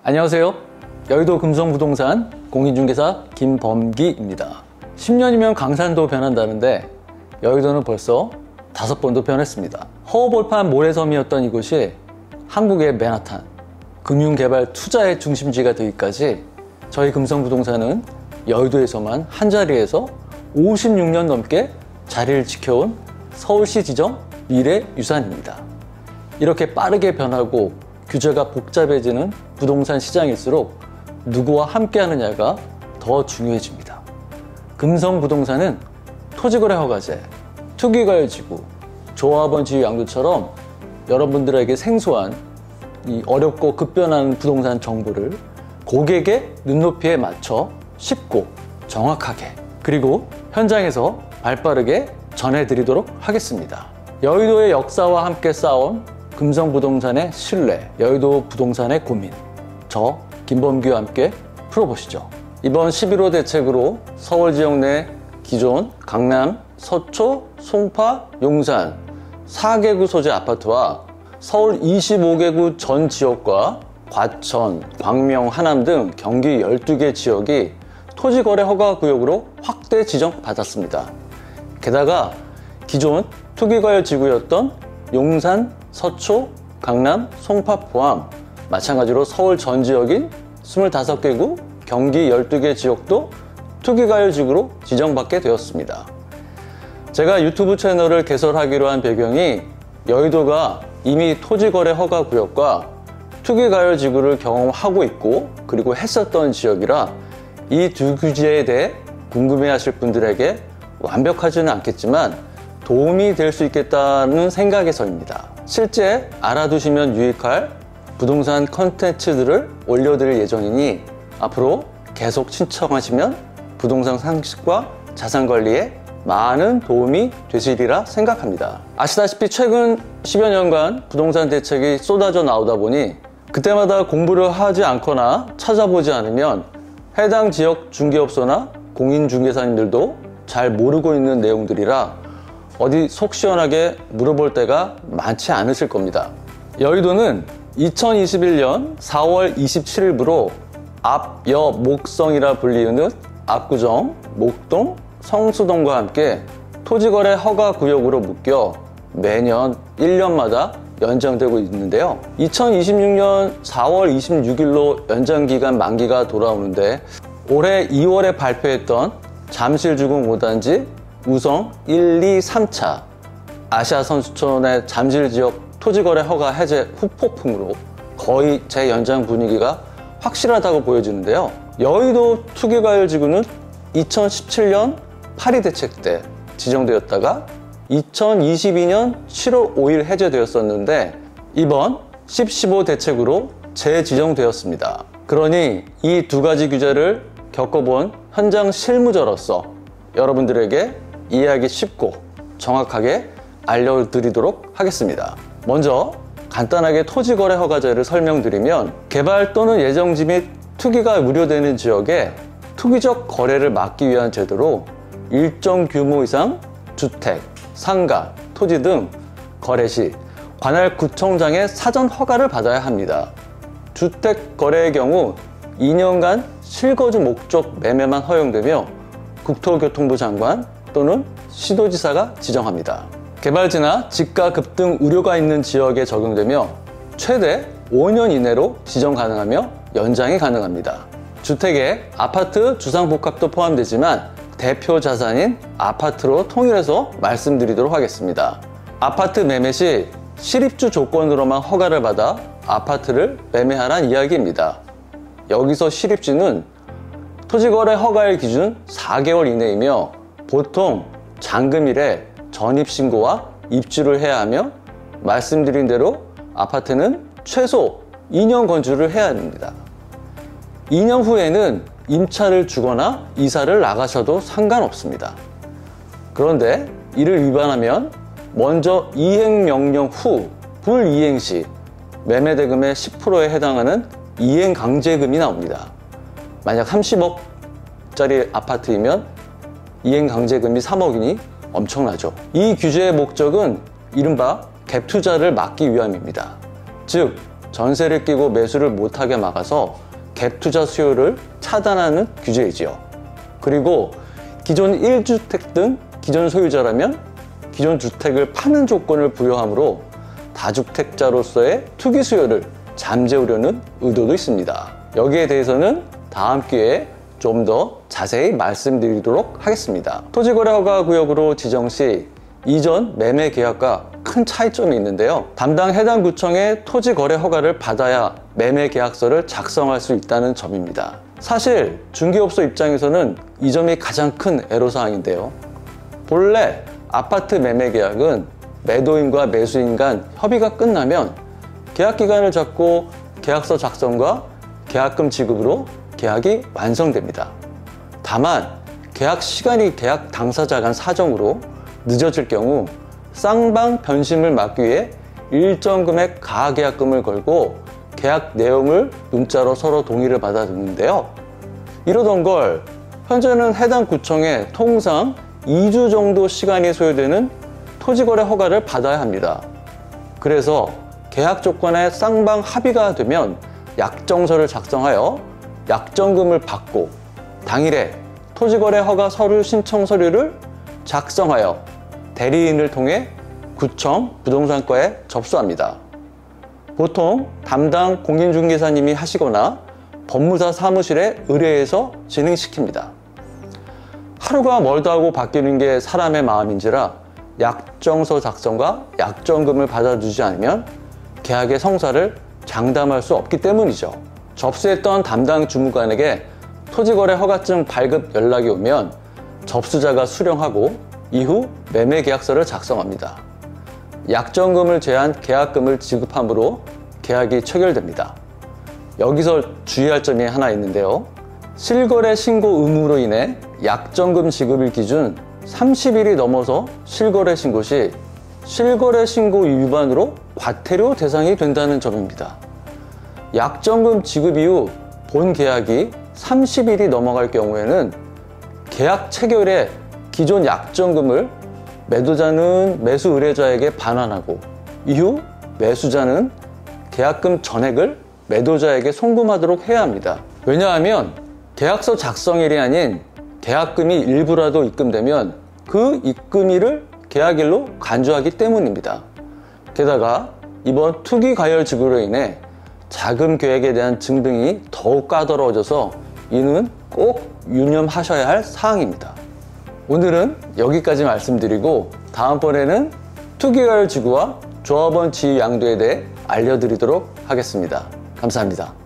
안녕하세요. 여의도 금성부동산 공인중개사 김범기입니다. 10년이면 강산도 변한다는데 여의도는 벌써 5번도 변했습니다. 허허벌판 모래섬이었던 이곳이 한국의 맨하탄, 금융개발 투자의 중심지가 되기까지 저희 금성부동산은 여의도에서만 한자리에서 56년 넘게 자리를 지켜온 서울시 지정 미래유산입니다. 이렇게 빠르게 변하고 규제가 복잡해지는 부동산 시장일수록 누구와 함께 하느냐가 더 중요해집니다. 금성부동산은 토지거래 허가제, 투기과열지구, 조합원 지위 양도처럼 여러분들에게 생소한 이 어렵고 급변하는 부동산 정보를 고객의 눈높이에 맞춰 쉽고 정확하게 그리고 현장에서 발빠르게 전해드리도록 하겠습니다. 여의도의 역사와 함께 쌓아온 금성부동산의 신뢰, 여의도 부동산의 고민, 저 김범기와 함께 풀어보시죠. 이번 11호 대책으로 서울 지역 내 기존 강남, 서초, 송파, 용산 4개구 소재 아파트와 서울 25개구 전 지역과 과천, 광명, 하남 등 경기 12개 지역이 토지거래 허가구역으로 확대 지정받았습니다. 게다가 기존 투기과열 지구였던 용산, 서초, 강남, 송파 포함 마찬가지로 서울 전 지역인 25개구, 경기 12개 지역도 투기과열 지구로 지정받게 되었습니다. 제가 유튜브 채널을 개설하기로 한 배경이 여의도가 이미 토지거래 허가구역과 투기과열 지구를 경험하고 있고 그리고 했었던 지역이라 이 두 규제에 대해 궁금해하실 분들에게 완벽하지는 않겠지만 도움이 될 수 있겠다는 생각에서입니다. 실제 알아두시면 유익할 부동산 컨텐츠들을 올려드릴 예정이니 앞으로 계속 신청하시면 부동산 상식과 자산관리에 많은 도움이 되시리라 생각합니다. 아시다시피 최근 10여 년간 부동산 대책이 쏟아져 나오다 보니 그때마다 공부를 하지 않거나 찾아보지 않으면 해당 지역 중개업소나 공인중개사님들도 잘 모르고 있는 내용들이라 어디 속 시원하게 물어볼 때가 많지 않으실 겁니다. 여의도는 2021년 4월 27일부로 앞, 여, 목성이라 불리우는 압구정, 목동, 성수동과 함께 토지거래 허가구역으로 묶여 매년 1년마다 연장되고 있는데요. 2026년 4월 26일로 연장기간 만기가 돌아오는데 올해 2월에 발표했던 잠실주공 5단지 우성 1, 2, 3차 아시아선수촌의 잠실지역 토지거래 허가 해제 후폭풍으로 거의 재연장 분위기가 확실하다고 보여지는데요. 여의도 투기과열지구는 2017년 파리 대책 때 지정되었다가 2022년 7월 5일 해제되었었는데 이번 10.15 대책으로 재지정되었습니다. 그러니 이 두 가지 규제를 겪어본 현장 실무자로서 여러분들에게 이해하기 쉽고 정확하게 알려드리도록 하겠습니다. 먼저 간단하게 토지거래 허가제를 설명드리면 개발 또는 예정지 및 투기가 우려되는 지역에 투기적 거래를 막기 위한 제도로 일정 규모 이상 주택, 상가, 토지 등 거래 시 관할 구청장의 사전 허가를 받아야 합니다. 주택 거래의 경우 2년간 실거주 목적 매매만 허용되며 국토교통부 장관 또는 시도지사가 지정합니다. 개발지나 집가 급등 우려가 있는 지역에 적용되며 최대 5년 이내로 지정 가능하며 연장이 가능합니다. 주택에 아파트 주상복합도 포함되지만 대표 자산인 아파트로 통일해서 말씀드리도록 하겠습니다. 아파트 매매 시 실입주 조건으로만 허가를 받아 아파트를 매매하란 이야기입니다. 여기서 실입주는 토지거래 허가일 기준 4개월 이내이며 보통 잔금일에 전입신고와 입주를 해야 하며 말씀드린 대로 아파트는 최소 2년 건축을 해야 합니다. 2년 후에는 임차를 주거나 이사를 나가셔도 상관없습니다. 그런데 이를 위반하면 먼저 이행명령 후 불이행 시 매매대금의 10%에 해당하는 이행강제금이 나옵니다. 만약 30억짜리 아파트이면 이행강제금이 3억이니 엄청나죠. 이 규제의 목적은 이른바 갭투자를 막기 위함입니다. 즉 전세를 끼고 매수를 못하게 막아서 갭 투자 수요를 차단하는 규제이지요. 그리고 기존 1주택 등 기존 소유자라면 기존 주택을 파는 조건을 부여하므로 다주택자로서의 투기 수요를 잠재우려는 의도도 있습니다. 여기에 대해서는 다음 기회에 좀 더 자세히 말씀드리도록 하겠습니다. 토지거래허가구역으로 지정 시 이전 매매 계약과 큰 차이점이 있는데요. 담당 해당 구청에 토지거래 허가를 받아야 매매 계약서를 작성할 수 있다는 점입니다. 사실 중개업소 입장에서는 이 점이 가장 큰 애로사항인데요. 본래 아파트 매매 계약은 매도인과 매수인 간 협의가 끝나면 계약기간을 잡고 계약서 작성과 계약금 지급으로 계약이 완성됩니다. 다만 계약 시간이 계약 당사자 간 사정으로 늦어질 경우 쌍방 변심을 막기 위해 일정 금액 가계약금을 걸고 계약 내용을 문자로 서로 동의를 받아 듣는데요. 이러던 걸 현재는 해당 구청에 통상 2주 정도 시간이 소요되는 토지거래 허가를 받아야 합니다. 그래서 계약 조건에 쌍방 합의가 되면 약정서를 작성하여 약정금을 받고 당일에 토지거래 허가 서류 신청 서류를 작성하여 대리인을 통해 구청 부동산과에 접수합니다. 보통 담당 공인중개사님이 하시거나 법무사 사무실에 의뢰해서 진행시킵니다. 하루가 멀다 하고 바뀌는 게 사람의 마음인지라 약정서 작성과 약정금을 받아주지 않으면 계약의 성사를 장담할 수 없기 때문이죠. 접수했던 담당 주무관에게 토지거래 허가증 발급 연락이 오면 접수자가 수령하고 이후 매매계약서를 작성합니다. 약정금을 제한 계약금을 지급함으로 계약이 체결됩니다. 여기서 주의할 점이 하나 있는데요. 실거래 신고 의무로 인해 약정금 지급일 기준 30일이 넘어서 실거래 신고 시 실거래 신고 위반으로 과태료 대상이 된다는 점입니다. 약정금 지급 이후 본 계약이 30일이 넘어갈 경우에는 계약 체결에 기존 약정금을 매도자는 매수 의뢰자에게 반환하고 이후 매수자는 계약금 전액을 매도자에게 송금하도록 해야 합니다. 왜냐하면 계약서 작성일이 아닌 계약금이 일부라도 입금되면 그 입금일을 계약일로 간주하기 때문입니다. 게다가 이번 투기 과열 지구로 인해 자금 계획에 대한 증빙이 더욱 까다로워져서 이는 꼭 유념하셔야 할 사항입니다. 오늘은 여기까지 말씀드리고 다음번에는 투기 과열 지구와 조합원 지위 양도에 대해 알려드리도록 하겠습니다. 감사합니다.